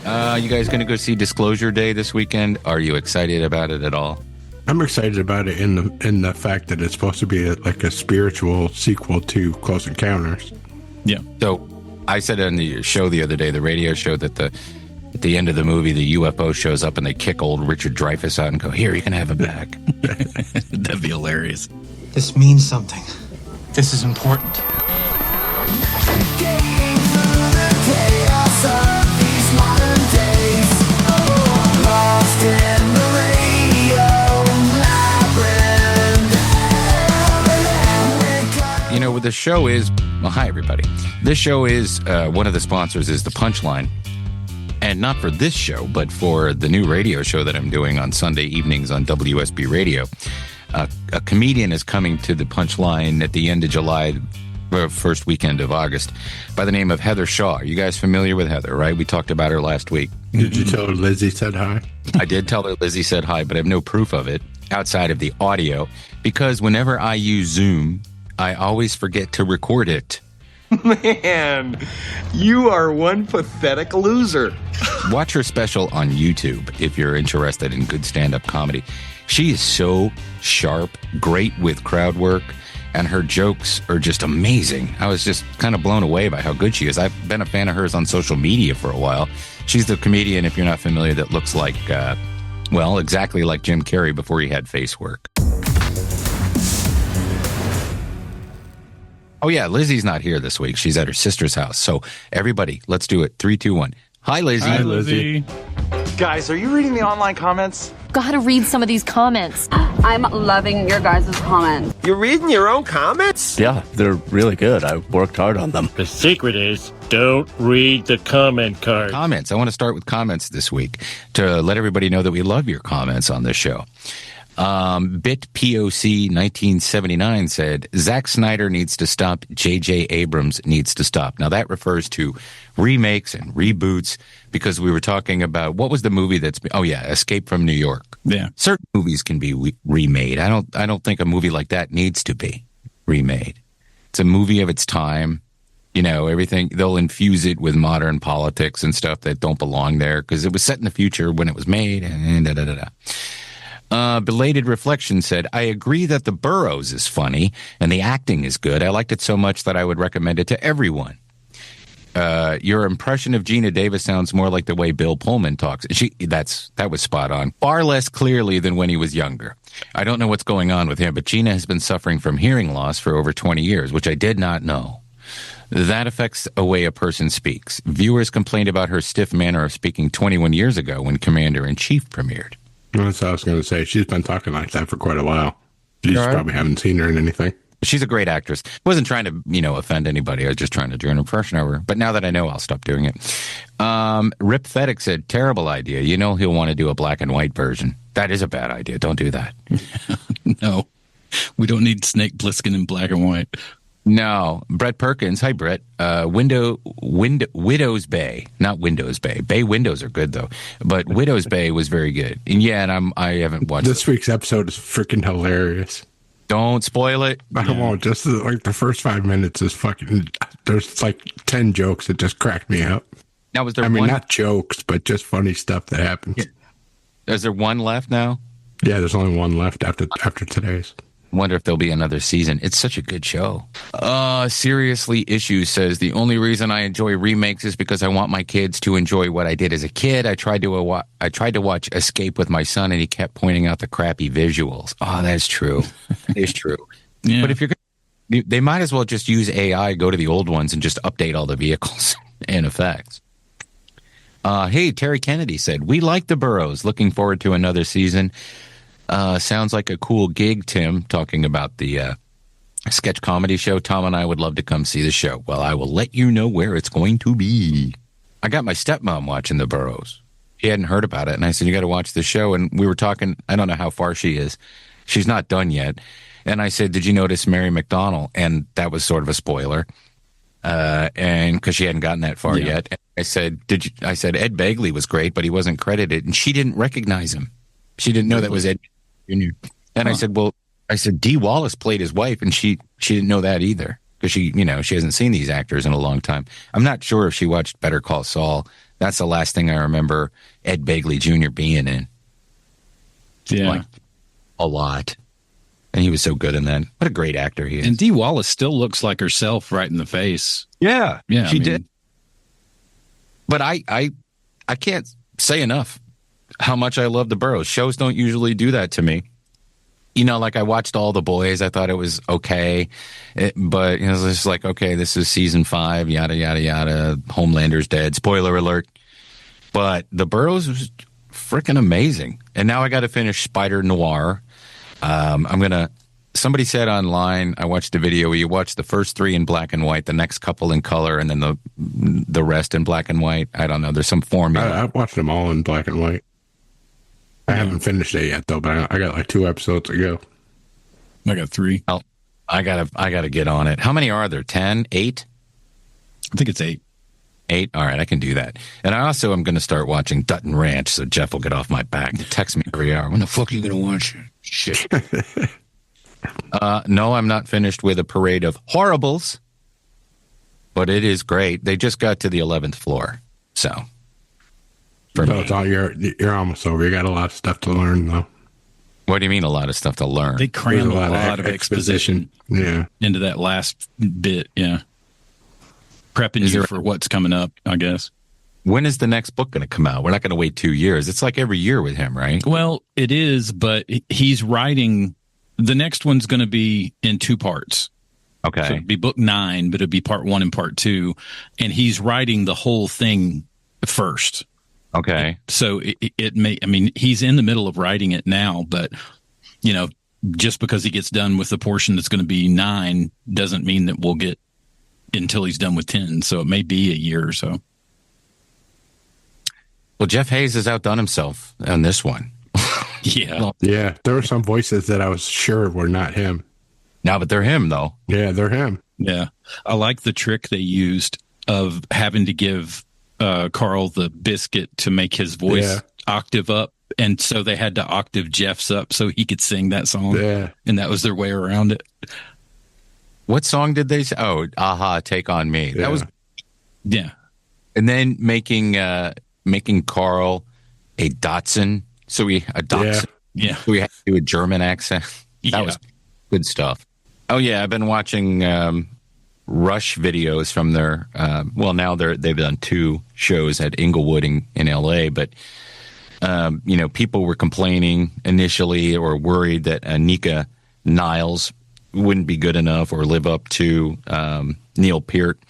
You guys going to go see Disclosure Day this weekend? Are you excited about it at all? I'm excited about it in the fact that it's supposed to be like a spiritual sequel to Close Encounters. Yeah. So I said on the show the other day, the radio show, that at the end of the movie, the UFO shows up and they kick old Richard Dreyfuss out and go, "Here, you can have it back." That'd be hilarious. This means something. This is important. You know, the show is, well, hi, everybody. This show is, one of the sponsors is the Punchline. And not for this show, but for the new radio show that I'm doing on Sunday evenings on WSB Radio. A comedian is coming to the Punchline at the end of July, first weekend of August, by the name of Heather Shaw. Are you guys familiar with Heather, right? We talked about her last week. Did you tell her Lizzie said hi? I did tell her Lizzie said hi, but I have no proof of it outside of the audio, because whenever I use Zoom, I always forget to record it. Man, you are one pathetic loser. Watch her special on YouTube if you're interested in good stand-up comedy. She is so sharp, great with crowd work, and her jokes are just amazing. I was just kind of blown away by how good she is. I've been a fan of hers on social media for a while. She's the comedian, if you're not familiar, that looks like, well, exactly like Jim Carrey before he had face work. Oh, yeah, Lizzie's not here this week. She's at her sister's house. So, everybody, let's do it. 3, 2, 1. Hi, Lizzie. Hi, Lizzie. Guys, are you reading the online comments? Gotta read some of these comments. I'm loving your guys' comments. You're reading your own comments? Yeah, they're really good. I worked hard on them. The secret is don't read the comment card. Comments. I want to start with comments this week to let everybody know that we love your comments on this show. BitPOC 1979 said, Zack Snyder needs to stop, J.J. Abrams needs to stop. Now, that refers to remakes and reboots, because we were talking about, what was the movie that's, Escape from New York. Yeah. Certain movies can be remade. I don't think a movie like that needs to be remade. It's a movie of its time. You know, everything, they'll infuse it with modern politics and stuff that don't belong there, because it was set in the future when it was made, and da-da-da-da. Belated Reflection said, I agree that the Boroughs is funny and the acting is good. I liked it so much that I would recommend it to everyone. Your impression of Gina Davis sounds more like the way Bill Pullman talks. That was spot on. Far less clearly than when he was younger. I don't know what's going on with him, but Gina has been suffering from hearing loss for over 20 years, which I did not know. That affects the way a person speaks. Viewers complained about her stiff manner of speaking 21 years ago when Commander-in-Chief premiered. That's what I was going to say. She's been talking like that for quite a while. You just probably haven't seen her in anything. She's a great actress. Wasn't trying to, offend anybody. I was just trying to do an impression of her. But now that I know, I'll stop doing it. Rip Fedek said, terrible idea. He'll want to do a black and white version. That is a bad idea. Don't do that. No, we don't need Snake Plissken in black and white. No. Brett Perkins. Hi, Brett. Widow's Bay. Not Windows Bay. Bay windows are good, though. But Widow's Bay was very good. And I haven't watched this week's episode is freaking hilarious. Don't spoil it. I won't. Just like the first 5 minutes is fucking. There's like 10 jokes that just cracked me up. Now, was there not jokes, but just funny stuff that happens. Yeah. Is there one left now? Yeah, there's only one left after today's. Wonder if there'll be another season. It's such a good show. Seriously Issues says, the only reason I enjoy remakes is because I want my kids to enjoy what I did as a kid. I tried to watch Escape with my son, and he kept pointing out the crappy visuals. Oh, that's true. It's true. Yeah. But if they might as well just use AI, go to the old ones, and just update all the vehicles and effects. Hey, Terry Kennedy said, we like the Boroughs. Looking forward to another season. Sounds like a cool gig, Tim, talking about the sketch comedy show. Tom and I would love to come see the show. Well, I will let you know where it's going to be. I got my stepmom watching the Boroughs. She hadn't heard about it, and I said, you got to watch the show. And we were talking, I don't know how far she is. She's not done yet. And I said, did you notice Mary McDonnell? And that was sort of a spoiler. And because she hadn't gotten that far yet. And I said, Ed Begley was great, but he wasn't credited. And she didn't recognize him. She didn't know that was Ed. And I said, Dee Wallace played his wife, and she didn't know that either, because she hasn't seen these actors in a long time. I'm not sure if she watched Better Call Saul. That's the last thing I remember Ed Begley Jr. being in. Yeah. Like, a lot. And he was so good in that. What a great actor he is. And Dee Wallace still looks like herself right in the face. Yeah. Yeah. She did. But I can't say enough how much I love the Boroughs. Shows don't usually do that to me. You know, like I watched All the Boys. I thought it was okay. But it was just like, okay, this is season 5, yada, yada, yada. Homelander's dead. Spoiler alert. But the Boroughs was freaking amazing. And now I got to finish Spider-Noir. Somebody said online, I watched a video where you watch the first 3 in black and white, the next couple in color, and then the rest in black and white. I don't know. There's some formula. I've watched them all in black and white. I haven't finished it yet though, but I got like 2 episodes to go. I got 3. Oh, I gotta get on it. How many are there? 10? 8? I think it's 8. 8? All right, I can do that. And I also am going to start watching Dutton Ranch, so Jeff will get off my back. He texts me every hour. When the fuck are you going to watch it? Shit. No, I'm not finished with A Parade of Horribles, but it is great. They just got to the 11th floor, so. It's all you're almost over. You got a lot of stuff to learn, though. What do you mean, a lot of stuff to learn? They crammed a lot of exposition into that last bit, yeah. Prepping you for what's coming up, I guess. When is the next book going to come out? We're not going to wait 2 years. It's like every year with him, right? Well, it is, but he's writing. The next one's going to be in 2 parts. Okay. So it'd be book 9, but it'd be part 1 and part 2. And he's writing the whole thing first. Okay. So it may, I mean, he's in the middle of writing it now, but, you know, just because he gets done with the portion that's going to be 9 doesn't mean that we'll get until he's done with 10. So it may be a year or so. Well, Jeff Hayes has outdone himself on this one. Yeah. Yeah. There were some voices that I was sure were not him. No, but they're him, though. Yeah, they're him. Yeah. I like the trick they used of having to give Carl the biscuit to make his voice octave up. And so they had to octave Jeff's up so he could sing that song. Yeah. And that was their way around it. What song did they say? Oh, Aha, Take On Me. Yeah. That was. Yeah. And then making Carl a Dotson. So a Dotson. Yeah. So we had to do a German accent. That was good stuff. Oh, yeah. I've been watching Rush videos from their, now they've done 2 shows at Inglewood in LA, but, people were complaining initially or worried that Anika Nilles wouldn't be good enough or live up to Neil Peart.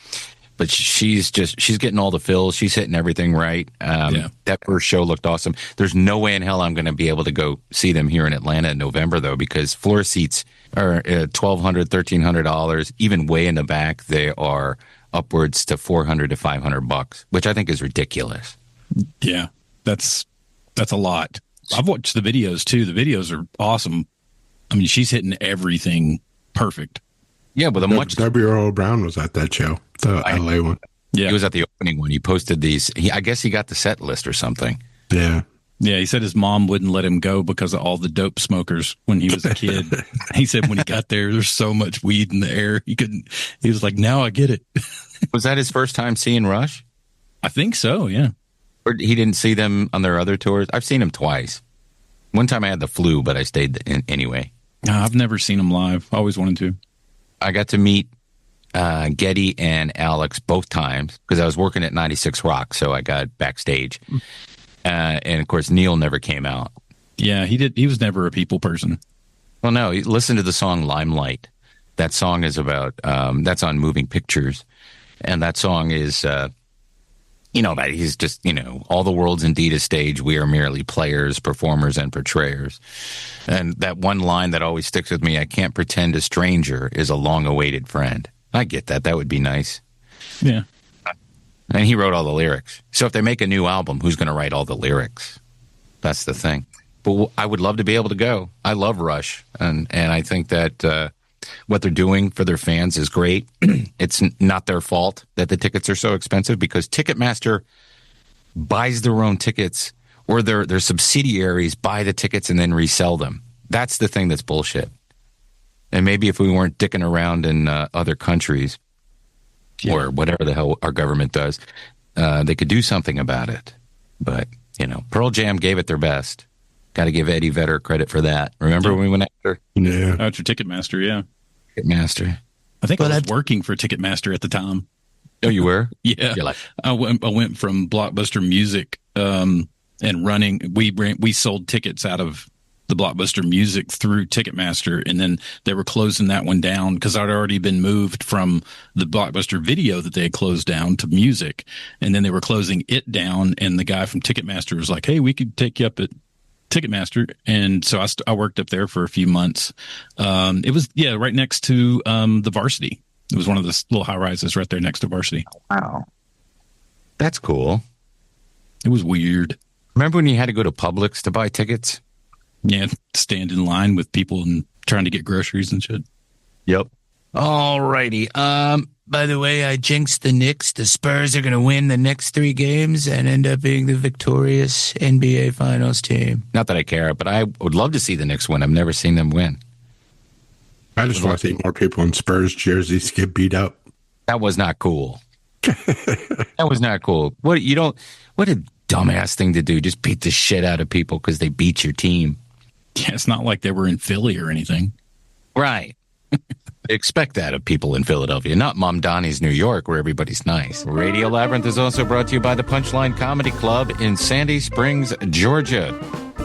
But she's getting all the fills. She's hitting everything right. That first show looked awesome. There's no way in hell I'm going to be able to go see them here in Atlanta in November, though, because floor seats are $1,200, $1,300. Even way in the back, they are upwards to $400 to $500, which I think is ridiculous. Yeah, that's a lot. I've watched the videos too. The videos are awesome. I mean, she's hitting everything perfect. Yeah, but W. Earl Brown was at that show, the LA one. Yeah, he was at the opening one. He posted these. I guess he got the set list or something. Yeah. Yeah, he said his mom wouldn't let him go because of all the dope smokers when he was a kid. He said when he got there's so much weed in the air. He was like, now I get it. Was that his first time seeing Rush? I think so, yeah. Or he didn't see them on their other tours? I've seen him twice. One time I had the flu, but I stayed in anyway. No, I've never seen him live. I always wanted to. I got to meet Getty and Alex both times because I was working at 96 Rock, so I got backstage. And of course, Neil never came out. Yeah, he did. He was never a people person. Well, no, listen to the song Limelight. That song is about, that's on Moving Pictures. And that song is, that he's just, all the world's indeed a stage. We are merely players, performers, and portrayers. And that one line that always sticks with me, I can't pretend a stranger is a long-awaited friend. I get that. That would be nice. Yeah. And he wrote all the lyrics. So if they make a new album, who's going to write all the lyrics? That's the thing. But I would love to be able to go. I love Rush. And I think that what they're doing for their fans is great. It's not their fault that the tickets are so expensive because Ticketmaster buys their own tickets or their subsidiaries buy the tickets and then resell them. That's the thing that's bullshit. And maybe if we weren't dicking around in other countries or whatever the hell our government does, they could do something about it. But, Pearl Jam gave it their best. Got to give Eddie Vedder credit for that. Remember when we went after? Yeah. After Ticketmaster, yeah. Ticketmaster. I think I was working for Ticketmaster at the time. Oh, you were? Yeah. I went from Blockbuster Music and running. We sold tickets out of the Blockbuster Music through Ticketmaster, and then they were closing that one down because I'd already been moved from the Blockbuster Video that they had closed down to Music, and then they were closing it down, and the guy from Ticketmaster was like, hey, we could take you up at Ticketmaster. And so I worked up there for a few months. It was, right next to the Varsity. It was one of the little high rises right there next to Varsity. Wow. That's cool. It was weird. Remember when you had to go to Publix to buy tickets? Yeah, stand in line with people and trying to get groceries and shit. Yep. All righty. By the way, I jinxed the Knicks. The Spurs are going to win the next 3 games and end up being the victorious NBA Finals team. Not that I care, but I would love to see the Knicks win. I've never seen them win. I just want to see more people in Spurs jerseys get beat up. That was not cool. That was not cool. What a dumbass thing to do. Just beat the shit out of people because they beat your team. Yeah, it's not like they were in Philly or anything. Right. Expect that of people in Philadelphia, not Mom Donnie's New York, where everybody's nice. Radio Labyrinth is also brought to you by the Punchline Comedy Club in Sandy Springs, Georgia,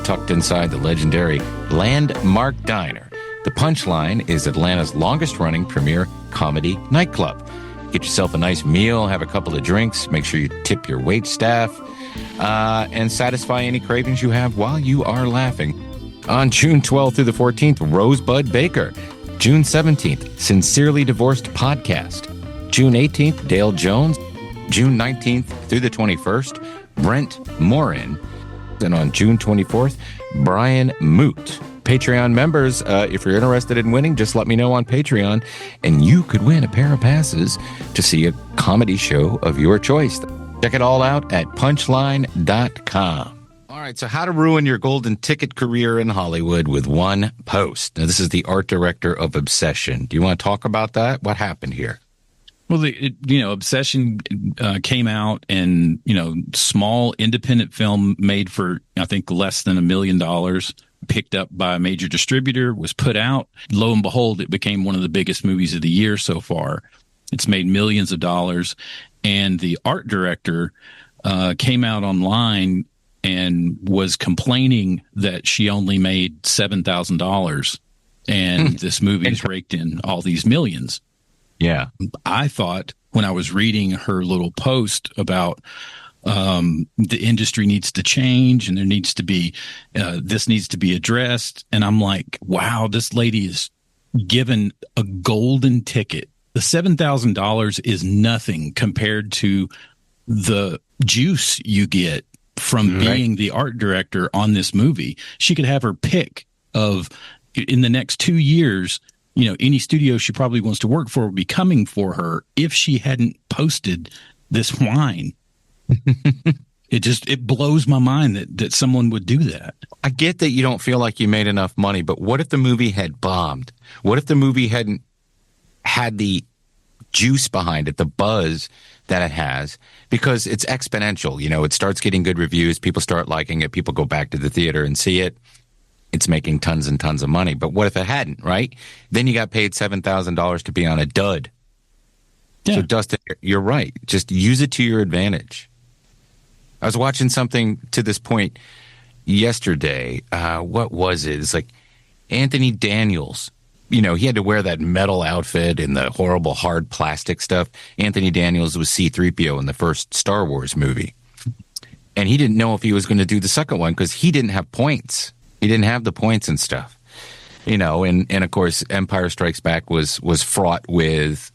tucked inside the legendary Landmark Diner. The Punchline is Atlanta's longest-running premier comedy nightclub. Get yourself a nice meal, have a couple of drinks, make sure you tip your wait staff, and satisfy any cravings you have while you are laughing. On June 12th through the 14th, Rosebud Baker. June 17th, Sincerely Divorced Podcast. June 18th, Dale Jones. June 19th through the 21st, Brent Morin. And on June 24th, Brian Moot. Patreon members, if you're interested in winning, just let me know on Patreon, and you could win a pair of passes to see a comedy show of your choice. Check it all out at punchline.com. All right, so how to ruin your golden ticket career in Hollywood with one post. Now, this is the art director of Obsession. Do you want to talk about that? What happened here? Well, Obsession came out, and, small independent film made for, I think, less than $1 million, picked up by a major distributor, was put out. Lo and behold, it became one of the biggest movies of the year so far. It's made millions of dollars. And the art director came out online and was complaining that she only made $7,000 and this movie's raked in all these millions. Yeah. I thought when I was reading her little post about the industry needs to change and there needs to be, this needs to be addressed. And I'm like, wow, this lady is given a golden ticket. The $7,000 is nothing compared to the juice you get from being the art director on this movie. She could have her pick of, in the next 2 years, any studio she probably wants to work for would be coming for her if she hadn't posted this wine. It blows my mind that someone would do that. I get that you don't feel like you made enough money, but what if the movie had bombed? What if the movie hadn't had the juice behind it, the buzz that it has? Because it's exponential. It starts getting good reviews. People start liking it. People go back to the theater and see it. It's making tons and tons of money. But what if it hadn't, right? Then you got paid $7,000 to be on a dud. Yeah. So, Dustin, you're right. Just use it to your advantage. I was watching something to this point yesterday. What was it? It's like Anthony Daniels. He had to wear that metal outfit and the horrible hard plastic stuff. Anthony Daniels was C-3PO in the first Star Wars movie. And he didn't know if he was going to do the second one because he didn't have points. He didn't have the points and stuff. And of course, Empire Strikes Back was fraught with,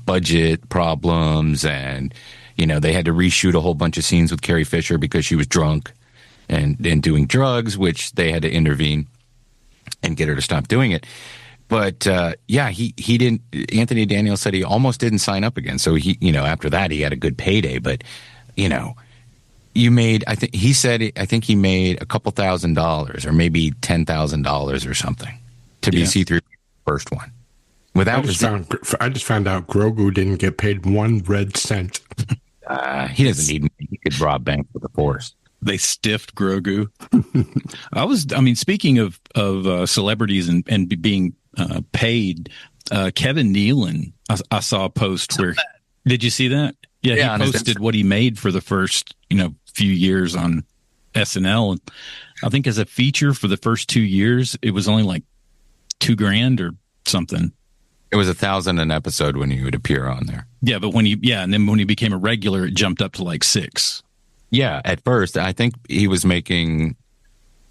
budget problems, and, they had to reshoot a whole bunch of scenes with Carrie Fisher because she was drunk and doing drugs, which they had to intervene and get her to stop doing it. But he didn't. Anthony Daniels said he almost didn't sign up again. So after that he had a good payday. But you made. I think he made a couple $1,000s or maybe $10,000 or something to be C3 first one. I just found out Grogu didn't get paid 1 red cent. He doesn't need money. He could rob banks with the Force. They stiffed Grogu. Speaking of celebrities and being paid, Kevin Nealon, I saw a post where, did you see that? Yeah, he posted what he made for the first, few years on SNL. And I think as a feature for the first 2 years, it was only like $2,000 or something. It was $1,000 an episode when he would appear on there. Yeah, but and then when he became a regular, it jumped up to like $6,000. Yeah, at first, I think he was making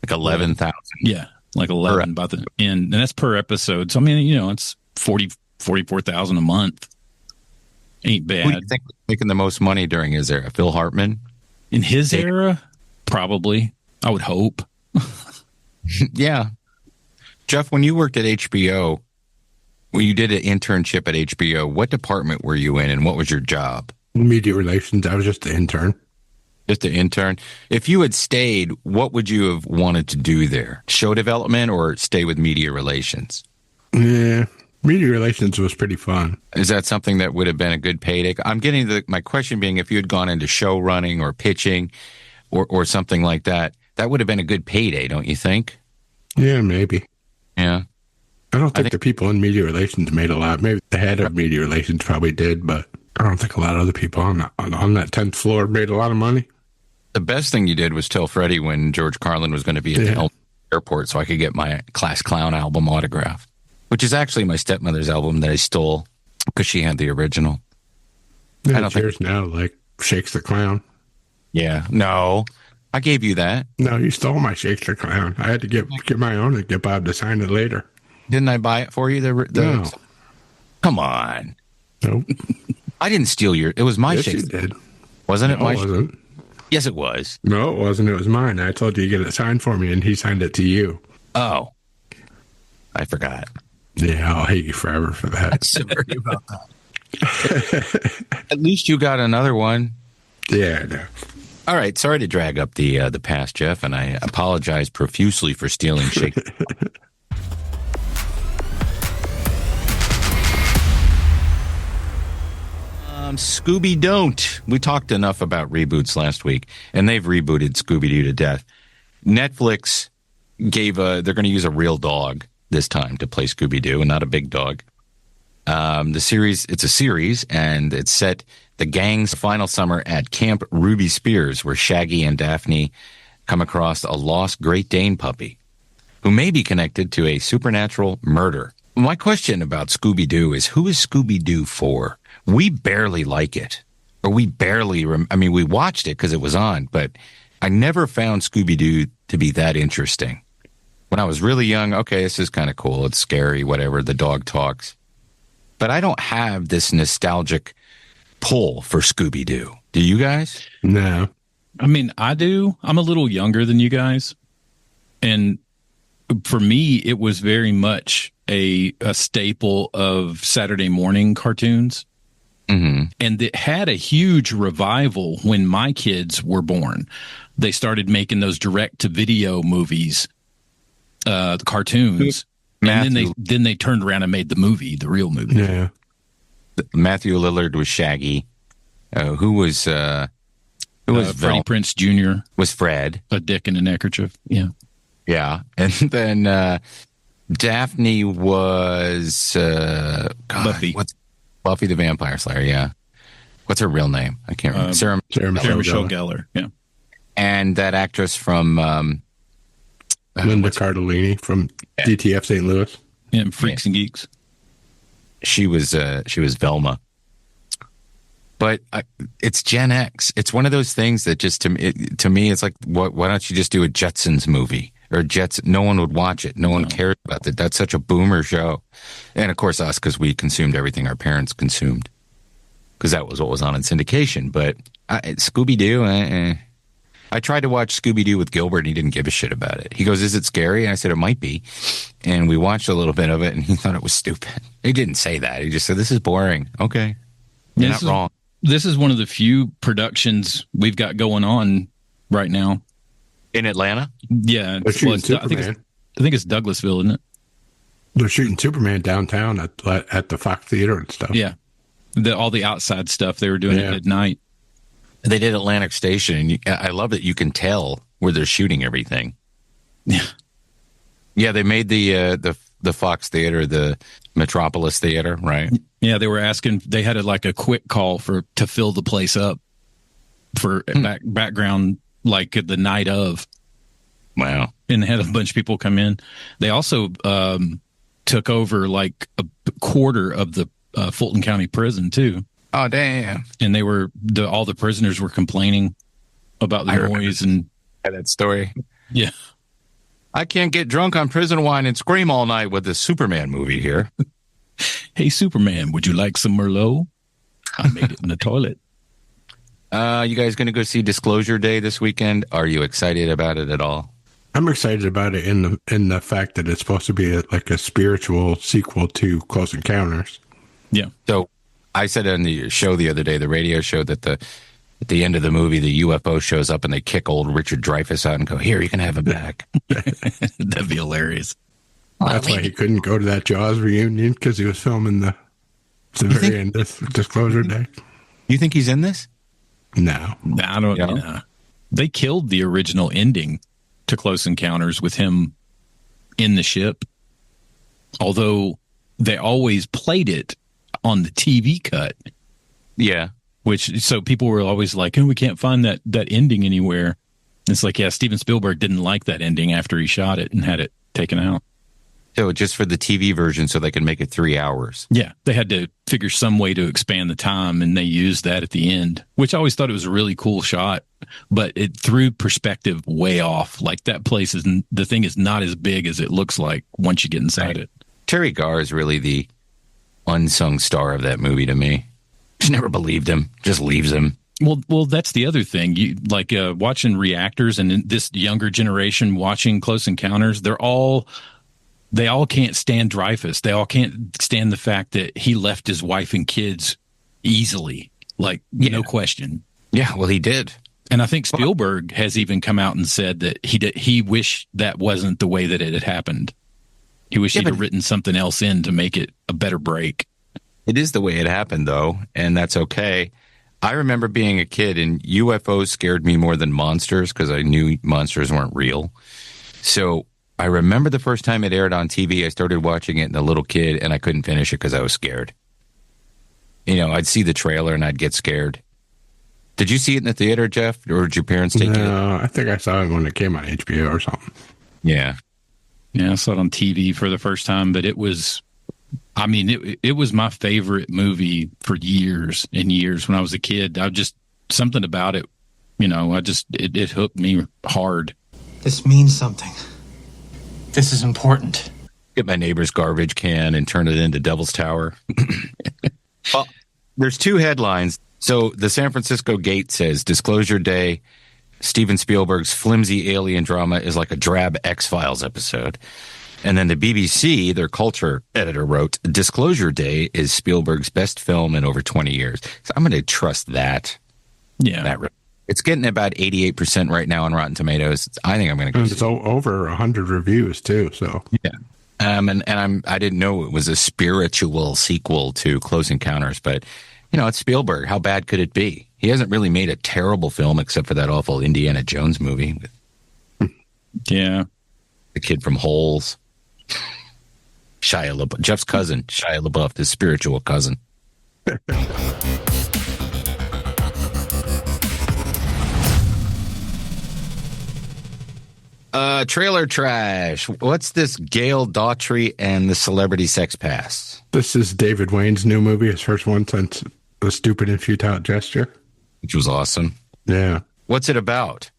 like 11,000. Yeah, like 11 by the end, and that's per episode. So it's 44,000 a month. Ain't bad. Who do you think was making the most money during his era? Phil Hartman? In his era, probably. I would hope. Yeah, Jeff, when you worked at HBO, when you did an internship at HBO, what department were you in, and what was your job? Media relations. I was just the intern. Just an intern. If you had stayed, what would you have wanted to do there? Show development or stay with media relations? Yeah, media relations was pretty fun. Is that something that would have been a good payday? I'm getting my question being, if you had gone into show running or pitching or something like that, that would have been a good payday, don't you think? Yeah, maybe. Yeah. I don't think the people in media relations made a lot. Maybe the head of media relations probably did, but I don't think a lot of other people on that 10th floor made a lot of money. The best thing you did was tell Freddie when George Carlin was going to be at the airport so I could get my Class Clown album autographed, which is actually my stepmother's album that I stole because she had the original. Yeah, I don't think now, like Shakes the Clown. Yeah. No, I gave you that. No, you stole my Shakes the Clown. I had to get my own and get Bob to sign it later. Didn't I buy it for you? No. Come on. Nope. I didn't steal it was my Shakes. Shakes. You did. Wasn't it my Shakes? It wasn't. Yes, it was. No, it wasn't. It was mine. I told you to get it signed for me, and he signed it to you. Oh. I forgot. Yeah, I'll hate you forever for that. I'm sorry about that. At least you got another one. Yeah, I know. All right. Sorry to drag up the past, Jeff, and I apologize profusely for stealing Shakes. Scooby-Doo. We talked enough about reboots last week, and they've rebooted Scooby-Doo to death. Netflix they're going to use a real dog this time to play Scooby-Doo, and not a big dog. It's a series, and it's set the gang's final summer at Camp Ruby Spears, where Shaggy and Daphne come across a lost Great Dane puppy who may be connected to a supernatural murder. My question about Scooby-Doo is, who is Scooby-Doo for? We barely like it, or we barely, we watched it because it was on, but I never found Scooby-Doo to be that interesting. When I was really young, okay, this is kind of cool. It's scary, whatever. The dog talks. But I don't have this nostalgic pull for Scooby-Doo. Do you guys? No. I do. I'm a little younger than you guys. And for me, it was very much a staple of Saturday morning cartoons. Mm-hmm. And it had a huge revival when my kids were born. They started making those direct-to-video movies, the cartoons. Matthew, and then they turned around and made the movie, the real movie. Yeah. Matthew Lillard was Shaggy. Who was Freddie Prinze Jr. Was Fred. A dick in a neckerchief. Yeah. Yeah. And then Daphne was Buffy. Buffy the Vampire Slayer, yeah. What's her real name? I can't remember. Sarah Michelle Gellar, yeah. And that actress from Linda Cardellini from DTF St. Louis. Yeah, Freaks and Geeks. She was Velma. But it's Gen X. It's one of those things that just to me it's like, why don't you just do a Jetsons movie? Or no one would watch it. No one cares about it. That's such a boomer show. And of course us, because we consumed everything our parents consumed. Because that was what was on in syndication. But Scooby-Doo, I tried to watch Scooby-Doo with Gilbert, and he didn't give a shit about it. He goes, is it scary? And I said, it might be. And we watched a little bit of it, and he thought it was stupid. He didn't say that. He just said, this is boring. Okay. You're not wrong. This is one of the few productions we've got going on right now. In Atlanta? Yeah. They're shooting Superman. I think it's Douglasville, isn't it? They're shooting Superman downtown at the Fox Theater and stuff. Yeah. All the outside stuff, they were doing it at night. They did Atlantic Station, and I love that you can tell where they're shooting everything. Yeah. Yeah, they made the Fox Theater, the Metropolis Theater, right? Yeah, they were asking. They had a quick call to fill the place up for background, like the night of. Wow! And they had a bunch of people come in. They also took over like a quarter of the Fulton County Prison too. Oh damn! And they were all the prisoners were complaining about the noise and that story. Yeah. I can't get drunk on prison wine and scream all night with this Superman movie here. Hey, Superman, would you like some Merlot? I made it in the toilet. You guys going to go see Disclosure Day this weekend? Are you excited about it at all? I'm excited about it in the fact that it's supposed to be like a spiritual sequel to Close Encounters. Yeah. So I said on the show the other day, the radio show, that at the end of the movie, the UFO shows up and they kick old Richard Dreyfuss out and go, "Here, you can have him back." That'd be hilarious. That's why he couldn't go to that Jaws reunion, because he was filming the very end of Disclosure Day. You think he's in this? No. I don't know. They killed the original ending to Close Encounters with him in the ship. Although they always played it on the TV cut. Yeah. So people were always like, "Oh, we can't find that ending anywhere." It's like, yeah, Steven Spielberg didn't like that ending after he shot it and had it taken out. So just for the TV version, so they could make it 3 hours. Yeah, they had to figure some way to expand the time, and they used that at the end, which I always thought it was a really cool shot, but it threw perspective way off. Like that place the thing is not as big as it looks like once you get inside it. Terry Garr is really the unsung star of that movie to me. Just never believed him. Just leaves him. Well, that's the other thing. You like watching reactors, and this younger generation watching Close Encounters. They all can't stand Dreyfuss. They all can't stand the fact that he left his wife and kids easily, like no question. Yeah, well, he did. And I think Spielberg has even come out and said that he wished that wasn't the way that it had happened. He wished he'd have written something else in to make it a better break. It is the way it happened, though, and that's okay. I remember being a kid, and UFOs scared me more than monsters because I knew monsters weren't real. So I remember the first time it aired on TV, I started watching it as a little kid, and I couldn't finish it because I was scared. I'd see the trailer, and I'd get scared. Did you see it in the theater, Jeff, or did your parents take it? No, I think I saw it when it came on HBO or something. Yeah. Yeah, I saw it on TV for the first time, but it was my favorite movie for years and years when I was a kid. Something about it, it hooked me hard. This means something. This is important. Get my neighbor's garbage can and turn it into Devil's Tower. Well, there's two headlines. So the San Francisco Gate says, Disclosure Day, Steven Spielberg's flimsy alien drama is like a drab X-Files episode. And then the BBC, their culture editor, wrote, Disclosure Day is Spielberg's best film in over 20 years. So I'm going to trust that. Yeah. It's getting about 88% right now on Rotten Tomatoes. I think I'm going to go. And it's over 100 reviews, too. So yeah. I didn't know it was a spiritual sequel to Close Encounters, but, it's Spielberg. How bad could it be? He hasn't really made a terrible film except for that awful Indiana Jones movie. Yeah. The kid from Holes. Shia LaBeouf, Jeff's cousin, Shia LaBeouf, his spiritual cousin. Trailer trash. What's this Gail, Daughtry, and the Celebrity Sex Pass? This is David Wayne's new movie, his first one since The Stupid and Futile Gesture. Which was awesome. Yeah. What's it about?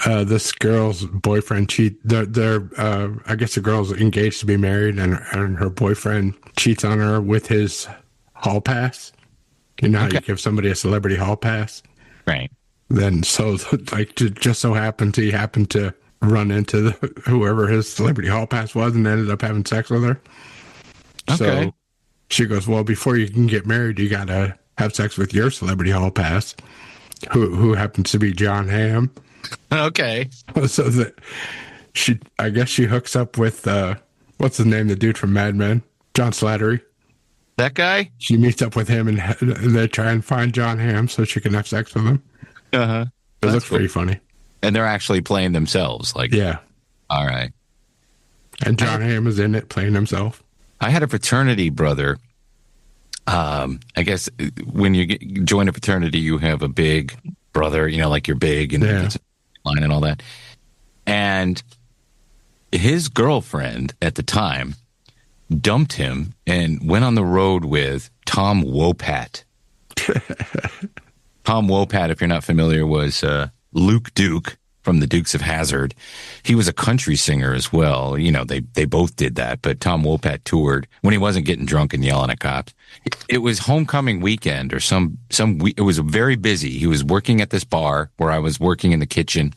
This girl's boyfriend I guess the girl's engaged to be married, and her boyfriend cheats on her with his hall pass. You know how you give somebody a celebrity hall pass? Right. Then just so happened he happened to run into whoever his celebrity hall pass was and ended up having sex with her. Okay. So she goes, well, before you can get married, you got to have sex with your celebrity hall pass, who happens to be John Hamm. Okay. So that I guess she hooks up with what's his name, the dude from Mad Men, John Slattery. That guy? She meets up with him, and they try and find John Hamm so she can have sex with him. Uh-huh. It looks pretty funny. And they're actually playing themselves. Like, yeah. All right. And John Hamm is in it playing himself. I had a fraternity brother. I guess when you join a fraternity, you have a big brother, like you're big and line and all that. And his girlfriend at the time dumped him and went on the road with Tom Wopat. Tom Wopat, if you're not familiar, was Luke Duke from the Dukes of Hazzard. He was a country singer as well. They both did that, but Tom Wopat toured when he wasn't getting drunk and yelling at cops. It was homecoming weekend or it was very busy. He was working at this bar where I was working in the kitchen,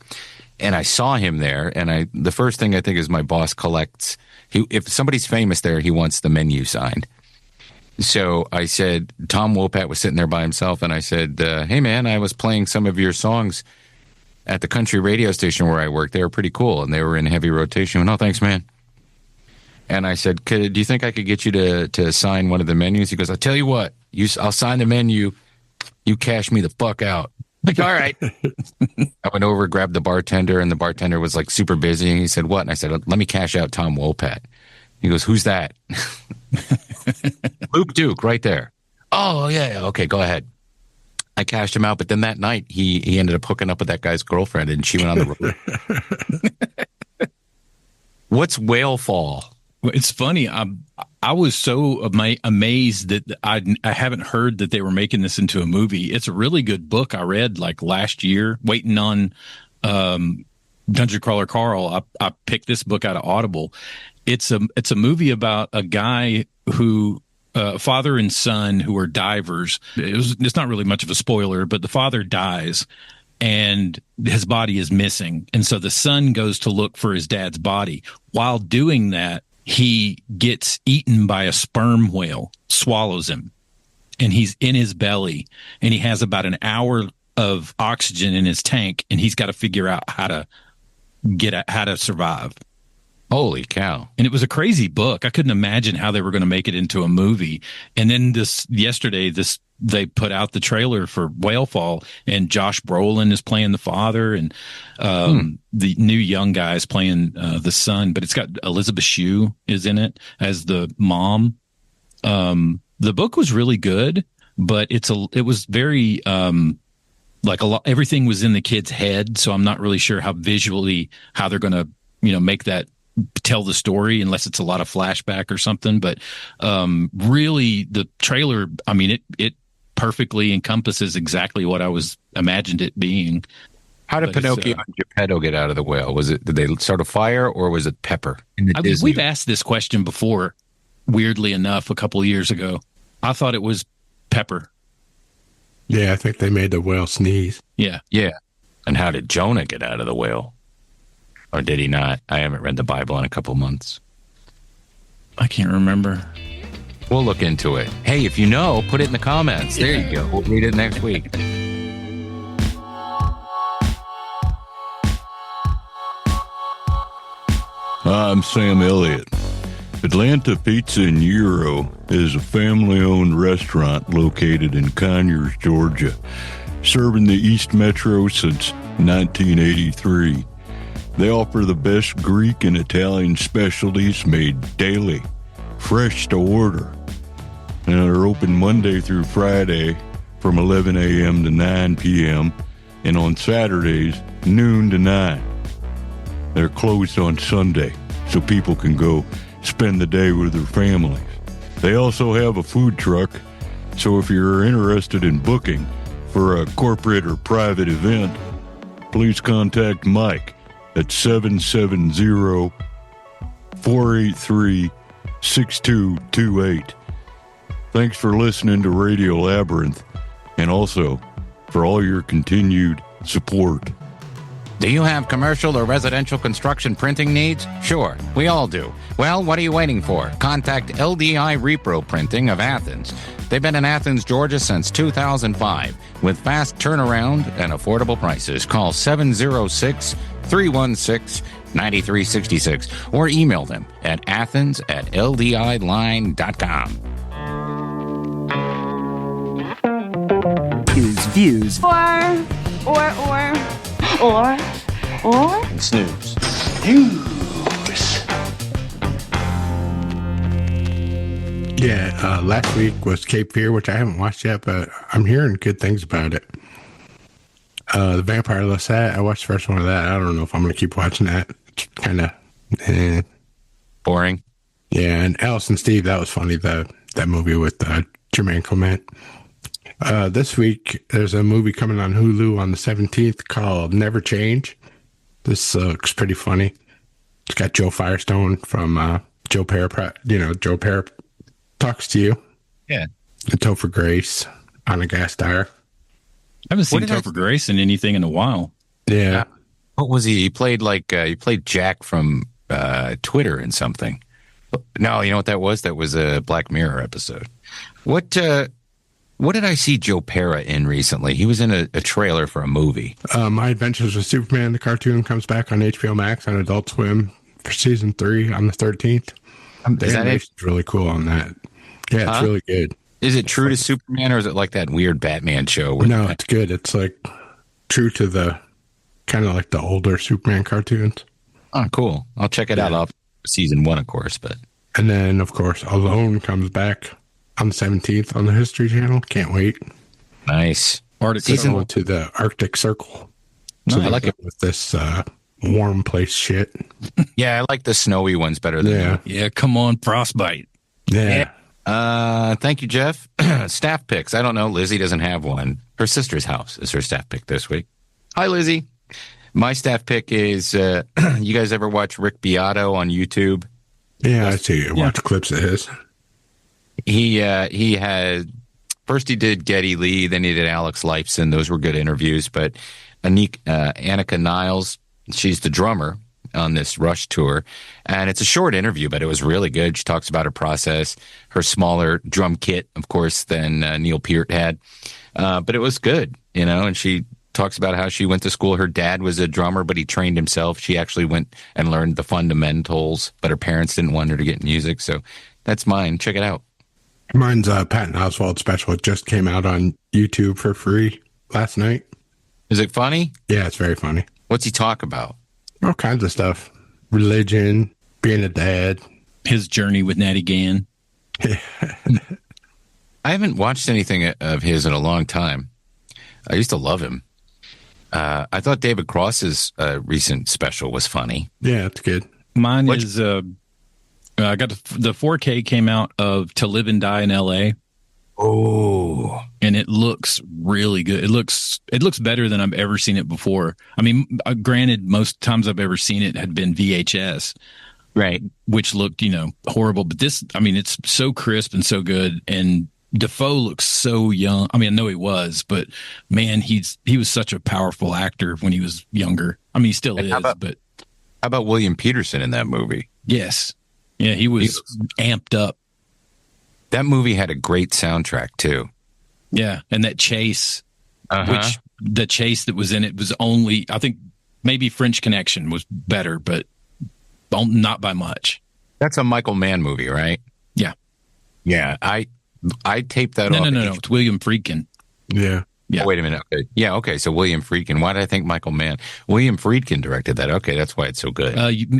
and I saw him there. And the first thing I think is my boss collects. If somebody's famous there, he wants the menu signed. So I said, Tom Wopat was sitting there by himself, and I said, hey man, I was playing some of your songs at the country radio station where I worked. They were pretty cool, and they were in heavy rotation. No, thanks, man. And I said, do you think I could get you to sign one of the menus? He goes, I'll tell you what, I'll sign the menu. You cash me the fuck out. Like, all right. I went over, grabbed the bartender, and the bartender was like super busy. And he said, what? And I said, let me cash out Tom Wopat. He goes, who's that? Luke Duke, right there. Oh, yeah. Okay, go ahead. I cashed him out, but then that night he ended up hooking up with that guy's girlfriend, and she went on the road. What's Whalefall? Well, it's funny. I was so amazed that I haven't heard that they were making this into a movie. It's a really good book. I read like last year, waiting on Dungeon Crawler Carl. I picked this book out of Audible. It's a movie about a guy who. Father and son who are divers. It's not really much of a spoiler, but the father dies and his body is missing. And so the son goes to look for his dad's body. While doing that, he gets eaten by a sperm whale, swallows him, and he's in his belly, and he has about an hour of oxygen in his tank, and he's got to figure out how to survive. Holy cow. And it was a crazy book. I couldn't imagine how they were going to make it into a movie. And then yesterday, they put out the trailer for Whalefall, and Josh Brolin is playing the father, and the new young guy is playing the son, but it's got Elizabeth Shue is in it as the mom. The book was really good, but it was very, everything was in the kid's head. So I'm not really sure how they're going to, make that, tell the story, unless it's a lot of flashback or something. But really the trailer, I mean, it perfectly encompasses exactly what I imagined it being. How did Pinocchio and Geppetto get out of the whale? Did they start a fire, or was it pepper? We've asked this question before, weirdly enough, a couple of years ago. I thought it was pepper. Yeah, I think they made the whale sneeze. Yeah. And how did Jonah get out of the whale? Or did he not? I haven't read the Bible in a couple months. I can't remember. We'll look into it. Hey, if you know, put it in the comments. There you go. We'll read it next week. I'm Sam Elliott. Atlanta Pizza and Euro is a family-owned restaurant located in Conyers, Georgia, serving the East Metro since 1983. They offer the best Greek and Italian specialties made daily, fresh to order. And they're open Monday through Friday from 11 a.m. to 9 p.m. and on Saturdays, noon to 9. They're closed on Sunday, so people can go spend the day with their families. They also have a food truck, so if you're interested in booking for a corporate or private event, please contact Mike at 770-483-6228. Thanks for listening to Radio Labyrinth, and also for all your continued support. Do you have commercial or residential construction printing needs? Sure, we all do. Well, what are you waiting for? Contact LDI Repro Printing of Athens. They've been in Athens, Georgia since 2005 with fast turnaround and affordable prices. Call 706-316-9366 or email them at athens@ldiline.com. confused. Or. And snooze. Yeah, last week was Cape Fear, which I haven't watched yet, but I'm hearing good things about it. The Vampire Lestat, I watched the first one of that. I don't know if I'm going to keep watching that. It's kind of Boring. Yeah, and Alice and Steve, that was funny, that movie with Jermaine Clement. This week, there's a movie coming on Hulu on the 17th called Never Change. This looks pretty funny. It's got Joe Firestone from Joe Parra, Joe Parra Talks to You. Yeah. And Topher Grace, Anna Gasteyer. I haven't seen Topher Grace in anything in a while. Yeah. What was he? He played he played Jack from Twitter in something. No, you know what that was? That was a Black Mirror episode. What did I see Joe Parra in recently? He was in a trailer for a movie. My Adventures with Superman, the cartoon, comes back on HBO Max on Adult Swim for season 3 on the 13th. The animation's really cool on that. Yeah, it's really good. Is it true to Superman, or is it like that weird Batman show? No, it's good. It's like true to the kind of like the older Superman cartoons. Oh, cool. I'll check it out. I'll season 1, of course, but. And then, of course, Alone comes back on the 17th on the History Channel. Can't wait. Nice. Arctic Circle to the Arctic Circle. So I like it with this warm place shit. Yeah, I like the snowy ones better than Yeah, come on, Frostbite. Yeah. Thank you, Jeff. Staff picks. I don't know. Lizzie doesn't have one. Her sister's house is her staff pick this week. Hi, Lizzie. My staff pick is, you guys ever watch Rick Beato on YouTube? Yeah, I see. Watch clips of his. He had, first he did Geddy Lee, then he did Alex Lifeson. Those were good interviews. But Anika Nilles, she's the drummer on this Rush tour. And it's a short interview, but it was really good. She talks about her process, her smaller drum kit, of course, than Neil Peart had. But it was good, and she talks about how she went to school. Her dad was a drummer, but he trained himself. She actually went and learned the fundamentals, but her parents didn't want her to get music. So that's mine. Check it out. Mine's a Patton Oswalt special. It just came out on YouTube for free last night. Is it funny? Yeah, it's very funny. What's he talk about? All kinds of stuff. Religion, being a dad. His journey with Natty Gann. I haven't watched anything of his in a long time. I used to love him. I thought David Cross's recent special was funny. Yeah, it's good. Mine is I got the 4K came out of To Live and Die in L.A. Oh, and it looks really good. It looks better than I've ever seen it before. I mean, granted, most times I've ever seen it had been VHS, right? Which looked, horrible. But this, I mean, it's so crisp and so good. And Defoe looks so young. I mean, I know he was, but man, he was such a powerful actor when he was younger. I mean, he still is. But how about William Peterson in that movie? Yes, yeah, he was amped up. That movie had a great soundtrack too. Yeah, and that chase, which the chase that was in it was only, I think maybe French Connection was better, but not by much. That's a Michael Mann movie, right? Yeah. Yeah, I taped that off. No. It's William Friedkin. Yeah. Yeah. Oh, wait a minute. Okay. Yeah. Okay. So William Friedkin. Why did I think Michael Mann? William Friedkin directed that. Okay, that's why it's so good.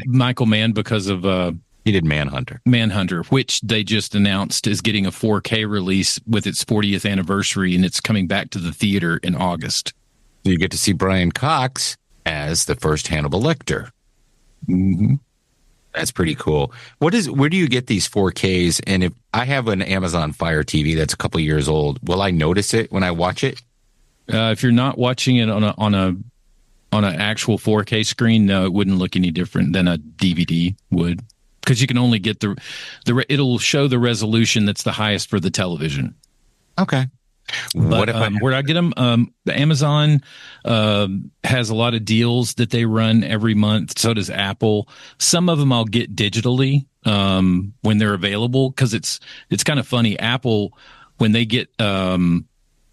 Michael Mann, because of he did Manhunter. Manhunter, which they just announced is getting a 4K release with its 40th anniversary, and it's coming back to the theater in August. So you get to see Brian Cox as the first Hannibal Lecter. Mm-hmm. That's pretty cool. Where do you get these 4Ks? And if I have an Amazon Fire TV that's a couple years old, will I notice it when I watch it? If you're not watching it on an actual 4K screen, no, it wouldn't look any different than a DVD would, because you can only get it'll show the resolution that's the highest for the television. Okay. But where I get them, the Amazon has a lot of deals that they run every month. So does Apple. Some of them I'll get digitally when they're available, because it's kind of funny. Apple, when they get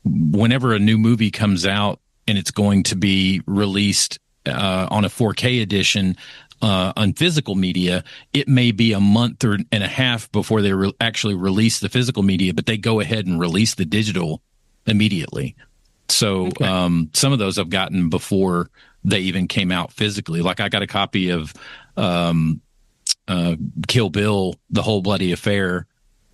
whenever a new movie comes out and it's going to be released on a 4K edition on physical media, it may be a month and a half before they actually release the physical media, but they go ahead and release the digital immediately. So some of those I've gotten before they even came out physically. Like I got a copy of Kill Bill, The Whole Bloody Affair,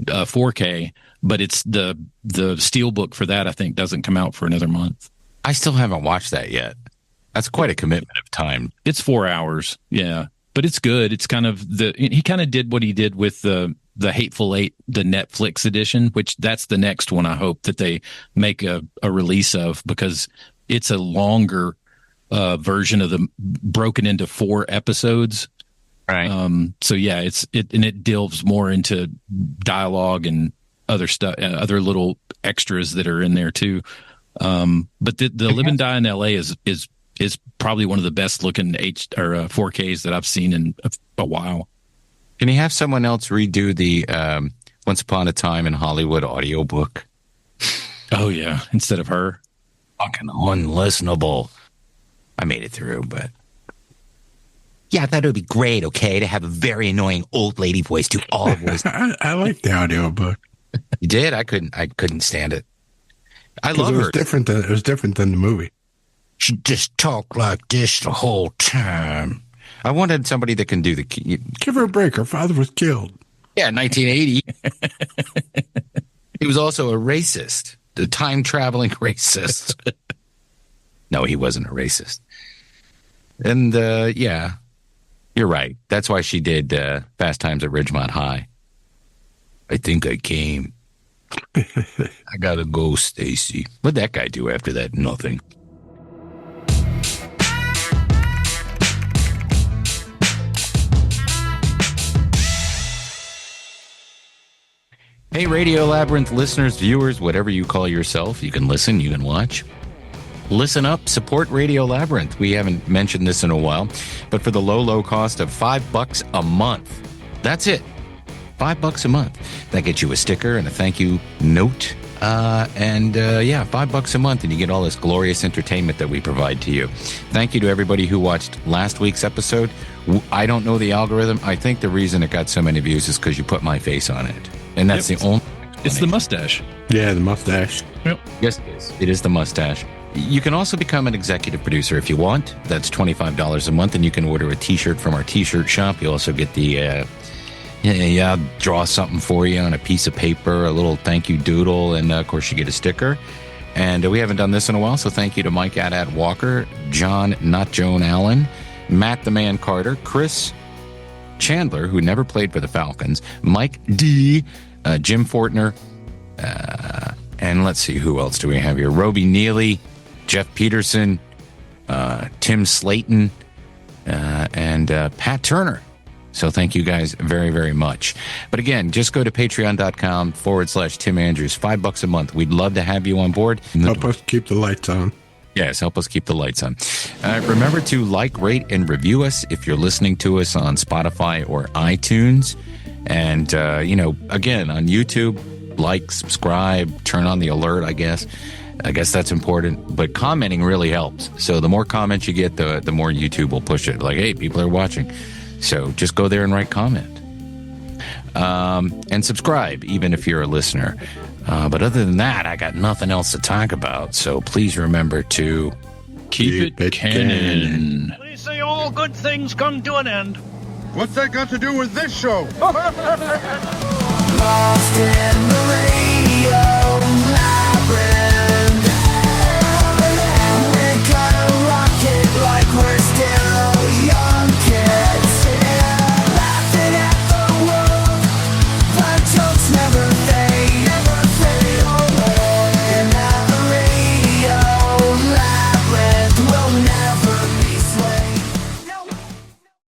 4K, but it's the steelbook for that, I think, doesn't come out for another month. I still haven't watched that yet. That's quite a commitment of time. It's 4 hours, yeah, but it's good. It's kind of he kind of did what he did with the Hateful Eight, the Netflix edition, which that's the next one I hope that they make a release of, because it's a longer version of the broken into 4 episodes. Right. So yeah, it delves more into dialogue and other stuff, other little extras that are in there too. But the Live and Die in LA is probably one of the best looking 4Ks that I've seen in a while. Can you have someone else redo the Once Upon a Time in Hollywood audiobook? Oh yeah, instead of her. Fucking unlistenable. I made it through, but yeah, I thought it would be great, okay, to have a very annoying old lady voice do all voice. I like the audiobook. You did? I couldn't stand it. I love her. It was different than the movie. She just talked like this the whole time. I wanted somebody that can do the... Give her a break. Her father was killed. Yeah, 1980. He was also a racist. The time-traveling racist. No, he wasn't a racist. And, yeah, you're right. That's why she did Fast Times at Ridgemont High. I think I came. I gotta go, Stacy. What'd that guy do after that? Nothing. Hey, Radio Labyrinth listeners, viewers, whatever you call yourself, you can listen, you can watch. Listen up, support Radio Labyrinth. We haven't mentioned this in a while, but for the low cost of $5 a month, that's it. $5 a month. That gets you a sticker and a thank you note. Yeah, $5 a month, and you get all this glorious entertainment that we provide to you. Thank you to everybody who watched last week's episode. I don't know the algorithm. I think the reason it got so many views is because you put my face on it. And that's the only... It's the mustache. Yeah, the mustache. Yep. Yes, it is. It is the mustache. You can also become an executive producer if you want. That's $25 a month, and you can order a T-shirt from our T-shirt shop. You also get the... draw something for you on a piece of paper, a little thank you doodle, and of course you get a sticker. And we haven't done this in a while, so thank you to Mike Adat Walker, John Not Joan Allen, Matt the Man Carter, Chris Chandler, who never played for the Falcons, Mike D, Jim Fortner, and let's see, who else do we have here? Roby Neely, Jeff Peterson, Tim Slayton, and Pat Turner. So thank you guys very, very much. But again, just go to patreon.com/Tim Andrews, $5 a month. We'd love to have you on board. Help us keep the lights on. Yes, help us keep the lights on. Remember to like, rate, and review us if you're listening to us on Spotify or iTunes. And, again, on YouTube, like, subscribe, turn on the alert, I guess. I guess that's important. But commenting really helps. So the more comments you get, the more YouTube will push it. Like, hey, people are watching. So just go there and write comment. And subscribe, even if you're a listener. But other than that, I got nothing else to talk about. So please remember to keep it canon. They say all good things come to an end. What's that got to do with this show? Lost in the radio.